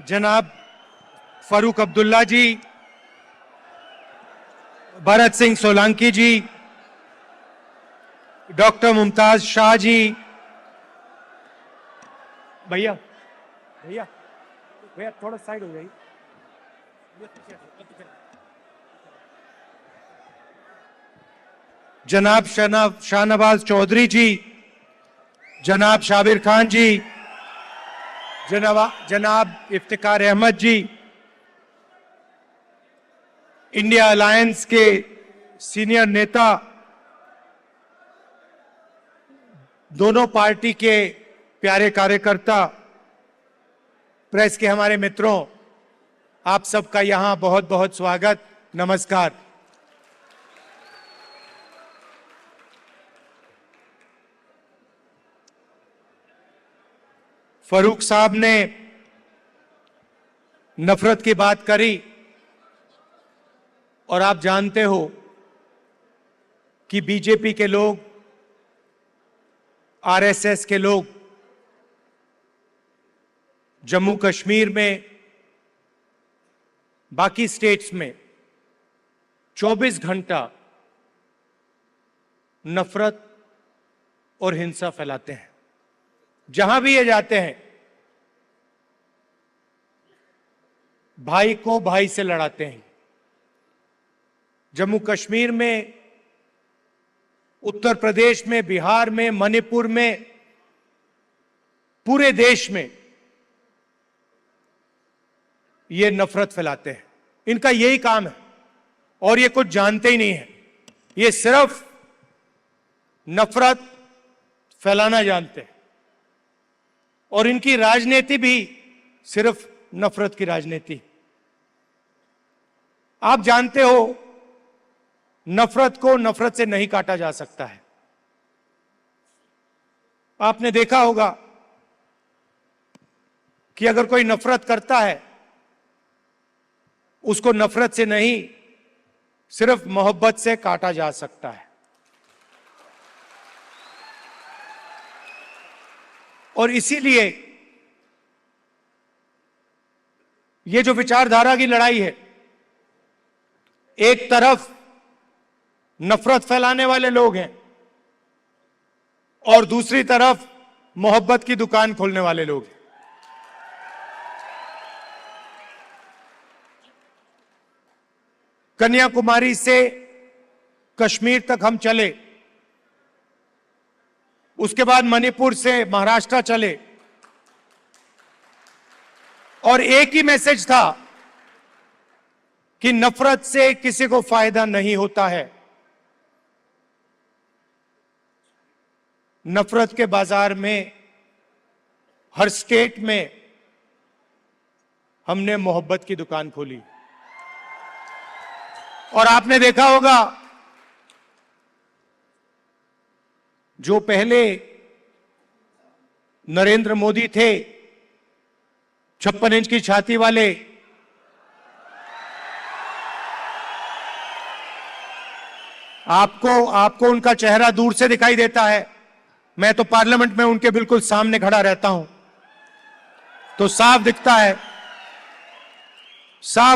जनाब फारूक अब्दुल्ला जी, भरत सिंह सोलंकी जी, डॉक्टर मुमताज शाह जी, भैया भैया भैया थोड़ा साइड हो जाइए, जनाब शाहनवाज चौधरी जी, जनाब शाबिर खान जी, जनाब इफ्तिकार अहमद जी, इंडिया अलायंस के सीनियर नेता, दोनों पार्टी के प्यारे कार्यकर्ता, प्रेस के हमारे मित्रों, आप सबका यहां बहुत बहुत स्वागत, नमस्कार। फारूक साहब ने नफरत की बात करी और आप जानते हो कि बीजेपी के लोग, आरएसएस के लोग जम्मू कश्मीर में, बाकी स्टेट्स में 24 घंटा नफरत और हिंसा फैलाते हैं। जहां भी ये जाते हैं, भाई को भाई से लड़ाते हैं। जम्मू कश्मीर में, उत्तर प्रदेश में, बिहार में, मणिपुर में, पूरे देश में ये नफरत फैलाते हैं। इनका यही काम है और ये कुछ जानते ही नहीं है। ये सिर्फ नफरत फैलाना जानते हैं और इनकी राजनीति भी सिर्फ नफरत की राजनीति। आप जानते हो, नफरत को नफरत से नहीं काटा जा सकता है। आपने देखा होगा कि अगर कोई नफरत करता है, उसको नफरत से नहीं, सिर्फ मोहब्बत से काटा जा सकता है। और इसीलिए ये जो विचारधारा की लड़ाई है, एक तरफ नफरत फैलाने वाले लोग हैं और दूसरी तरफ मोहब्बत की दुकान खोलने वाले लोग हैं। कन्याकुमारी से कश्मीर तक हम चले, उसके बाद मणिपुर से महाराष्ट्र चले और एक ही मैसेज था कि नफरत से किसी को फायदा नहीं होता है। नफरत के बाजार में, हर स्टेट में हमने मोहब्बत की दुकान खोली। और आपने देखा होगा, जो पहले नरेंद्र मोदी थे, 56 इंच की छाती वाले, आपको उनका चेहरा दूर से दिखाई देता है। मैं तो पार्लियामेंट में उनके बिल्कुल सामने खड़ा रहता हूं, तो साफ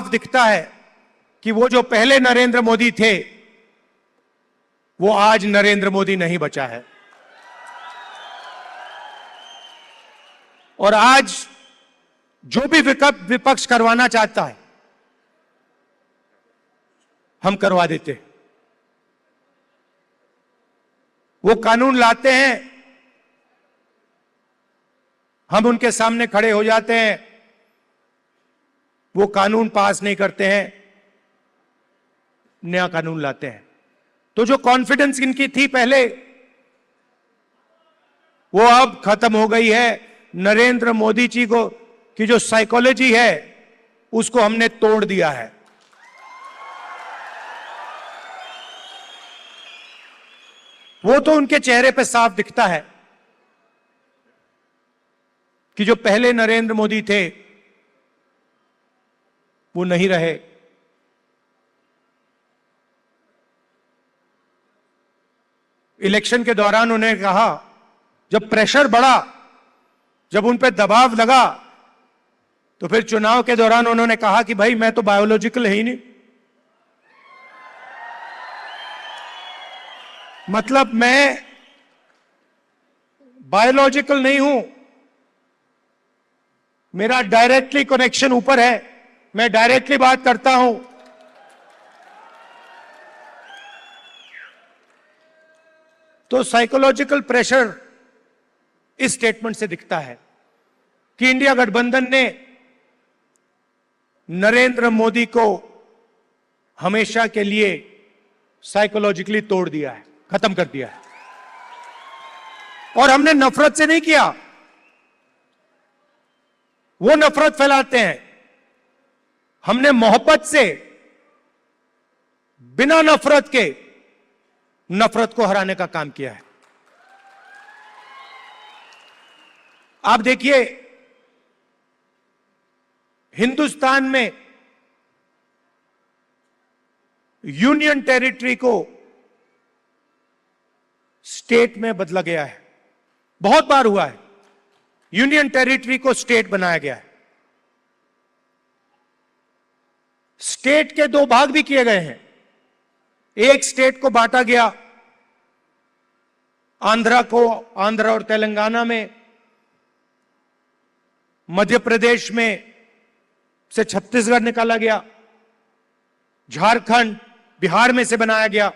दिखता है कि वो जो पहले नरेंद्र मोदी थे, वो आज नरेंद्र मोदी नहीं बचा है। और आज जो भी विपक्ष करवाना चाहता है, हम करवा देते। वो कानून लाते हैं, हम उनके सामने खड़े हो जाते हैं, वो कानून पास नहीं करते हैं, नया कानून लाते हैं। तो जो कॉन्फिडेंस इनकी थी पहले, वो अब खत्म हो गई है। नरेंद्र मोदी जी को की जो साइकोलॉजी है, उसको हमने तोड़ दिया है। वो तो उनके चेहरे पे साफ दिखता है कि जो पहले नरेंद्र मोदी थे, वो नहीं रहे। इलेक्शन के दौरान उन्हें कहा, जब प्रेशर बढ़ा, जब उन पे दबाव लगा, तो फिर चुनाव के दौरान उन्होंने कहा कि भाई मैं तो बायोलॉजिकल है ही नहीं, मतलब मैं बायोलॉजिकल नहीं हूं, मेरा डायरेक्टली कनेक्शन ऊपर है, मैं डायरेक्टली बात करता हूं। तो साइकोलॉजिकल प्रेशर इस स्टेटमेंट से दिखता है कि इंडिया गठबंधन ने नरेंद्र मोदी को हमेशा के लिए साइकोलॉजिकली तोड़ दिया है, खत्म कर दिया है। और हमने नफरत से नहीं किया, वो नफरत फैलाते हैं, हमने मोहब्बत से, बिना नफरत के नफरत को हराने का काम किया है। आप देखिए, हिंदुस्तान में यूनियन टेरिटरी को स्टेट में बदला गया है, बहुत बार हुआ है, यूनियन टेरिटरी को स्टेट बनाया गया है। स्टेट के दो भाग भी किए गए हैं, एक स्टेट को बांटा गया, आंध्रा और तेलंगाना में, मध्य प्रदेश में से छत्तीसगढ़ निकाला गया, झारखंड बिहार में से बनाया गया।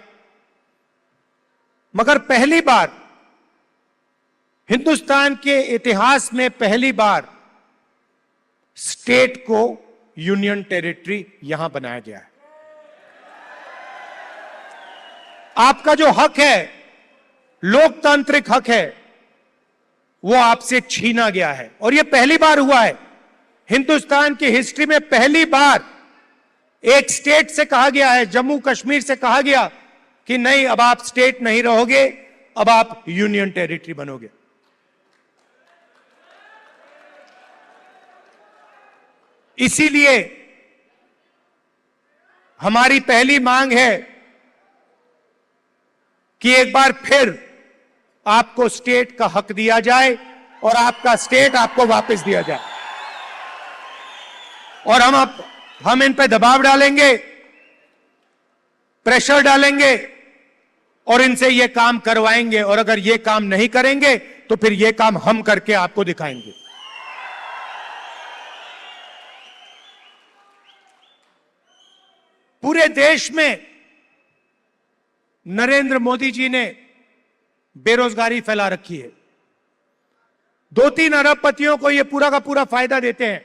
मगर पहली बार हिंदुस्तान के इतिहास में पहली बार स्टेट को यूनियन टेरिटरी यहां बनाया गया है। आपका जो हक है, लोकतांत्रिक हक है, वो आपसे छीना गया है। और यह पहली बार हुआ है हिंदुस्तान की हिस्ट्री में, पहली बार एक स्टेट से कहा गया है, जम्मू कश्मीर से कहा गया कि नहीं, अब आप स्टेट नहीं रहोगे, अब आप यूनियन टेरिटरी बनोगे। इसीलिए हमारी पहली मांग है कि एक बार फिर आपको स्टेट का हक दिया जाए और आपका स्टेट आपको वापस दिया जाए। और हम इन पे दबाव डालेंगे, प्रेशर डालेंगे और इनसे ये काम करवाएंगे। और अगर ये काम नहीं करेंगे तो फिर ये काम हम करके आपको दिखाएंगे। पूरे देश में नरेंद्र मोदी जी ने बेरोजगारी फैला रखी है। 2-3 अरबपतियों को यह पूरा का पूरा फायदा देते हैं।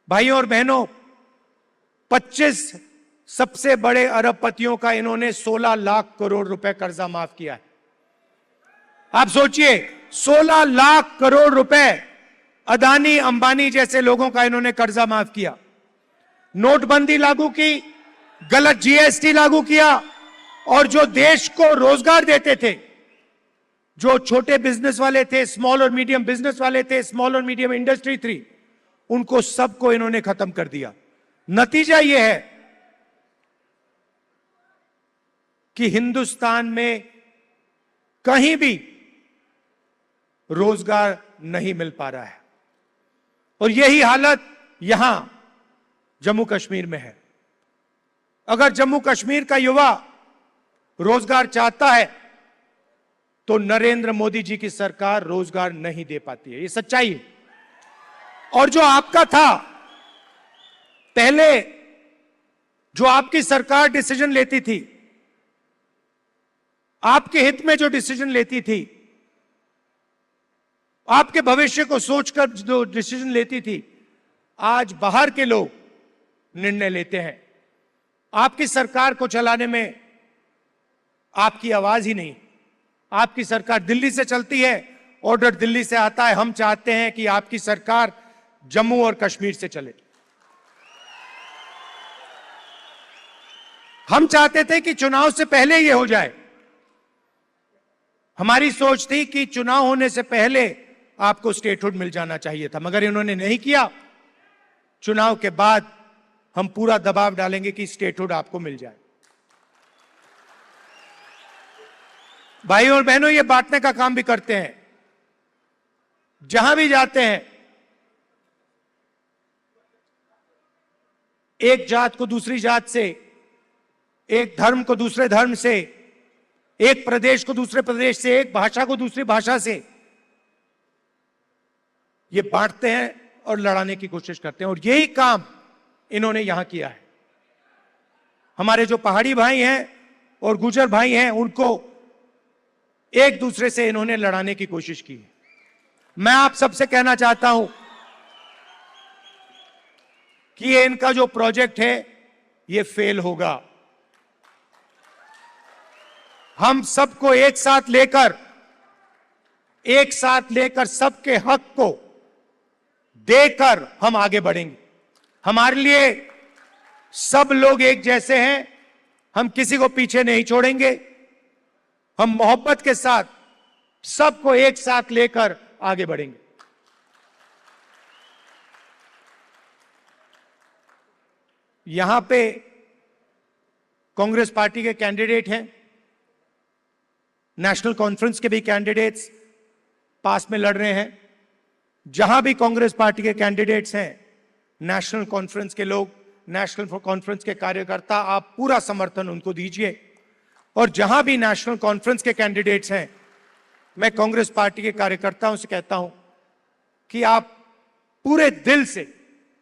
भाइयों और बहनों, 25 सबसे बड़े अरबपतियों का इन्होंने 16 लाख करोड़ रुपए कर्जा माफ किया है। आप सोचिए, 16 लाख करोड़ रुपए अदानी अंबानी जैसे लोगों का इन्होंने कर्जा माफ किया। नोटबंदी लागू की, गलत जीएसटी लागू किया, और जो देश को रोजगार देते थे, जो छोटे बिजनेस वाले थे, स्मॉल और मीडियम बिजनेस वाले थे, स्मॉल और मीडियम इंडस्ट्री थी, उनको सबको इन्होंने खत्म कर दिया। नतीजा यह है कि हिंदुस्तान में कहीं भी रोजगार नहीं मिल पा रहा है। और यही हालत यहां जम्मू कश्मीर में है। अगर जम्मू कश्मीर का युवा रोजगार चाहता है तो नरेंद्र मोदी जी की सरकार रोजगार नहीं दे पाती है, ये सच्चाई है। और जो आपका था पहले, जो आपकी सरकार डिसीजन लेती थी, आपके हित में जो डिसीजन लेती थी, आपके भविष्य को सोचकर जो डिसीजन लेती थी, आज बाहर के लोग निर्णय लेते हैं। आपकी सरकार को चलाने में आपकी आवाज ही नहीं। आपकी सरकार दिल्ली से चलती है, ऑर्डर दिल्ली से आता है। हम चाहते हैं कि आपकी सरकार जम्मू और कश्मीर से चले। हम चाहते थे कि चुनाव से पहले यह हो जाए। हमारी सोच थी कि चुनाव होने से पहले आपको स्टेटहुड मिल जाना चाहिए था, मगर इन्होंने नहीं किया। चुनाव के बाद हम पूरा दबाव डालेंगे कि स्टेटहुड आपको मिल जाए। भाइयों और बहनों, ये बांटने का काम भी करते हैं। जहां भी जाते हैं एक जात को दूसरी जात से, एक धर्म को दूसरे धर्म से, एक प्रदेश को दूसरे प्रदेश से, एक भाषा को दूसरी भाषा से ये बांटते हैं और लड़ाने की कोशिश करते हैं। और यही काम इन्होंने यहां किया है। हमारे जो पहाड़ी भाई हैं और गुर्जर भाई हैं, उनको एक दूसरे से इन्होंने लड़ाने की कोशिश की है। मैं आप सबसे कहना चाहता हूं कि ये इनका जो प्रोजेक्ट है ये फेल होगा। हम सबको एक साथ लेकर सबके हक को देकर हम आगे बढ़ेंगे। हमारे लिए सब लोग एक जैसे हैं, हम किसी को पीछे नहीं छोड़ेंगे। हम मोहब्बत के साथ सबको एक साथ लेकर आगे बढ़ेंगे। यहां पे कांग्रेस पार्टी के कैंडिडेट हैं, नेशनल कॉन्फ्रेंस के भी कैंडिडेट्स पास में लड़ रहे हैं। जहां भी कांग्रेस पार्टी के कैंडिडेट्स हैं, नेशनल कॉन्फ्रेंस के लोग, नेशनल कॉन्फ्रेंस के कार्यकर्ता, आप पूरा समर्थन उनको दीजिए। और जहां भी नेशनल कॉन्फ्रेंस के कैंडिडेट्स हैं, मैं कांग्रेस पार्टी के कार्यकर्ताओं से कहता हूं कि आप पूरे दिल से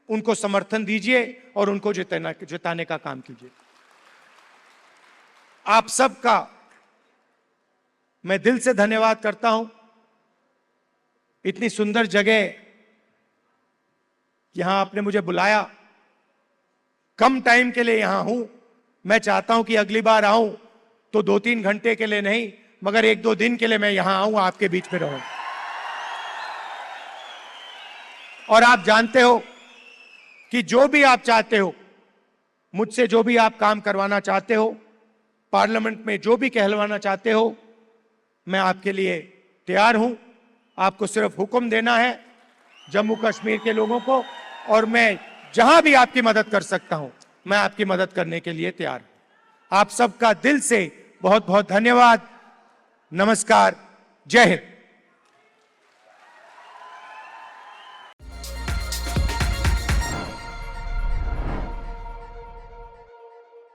उनको समर्थन दीजिए और उनको जिताने का काम कीजिए। आप सबका मैं दिल से धन्यवाद करता हूं। इतनी सुंदर जगह यहां आपने मुझे बुलाया, कम टाइम के लिए यहां हूं। मैं चाहता हूं कि अगली बार आऊं तो 2-3 घंटे के लिए नहीं, मगर 1-2 दिन के लिए मैं यहां आऊं, आपके बीच में रहूं। और आप जानते हो कि जो भी आप चाहते हो, मुझसे जो भी आप काम करवाना चाहते हो, पार्लियामेंट में जो भी कहलवाना चाहते हो, मैं आपके लिए तैयार हूं। आपको सिर्फ हुक्म देना है जम्मू कश्मीर के लोगों को, और मैं जहां भी आपकी मदद कर सकता हूं, मैं आपकी मदद करने के लिए तैयार हूं। आप सबका दिल से बहुत बहुत धन्यवाद। नमस्कार। जय हिंद।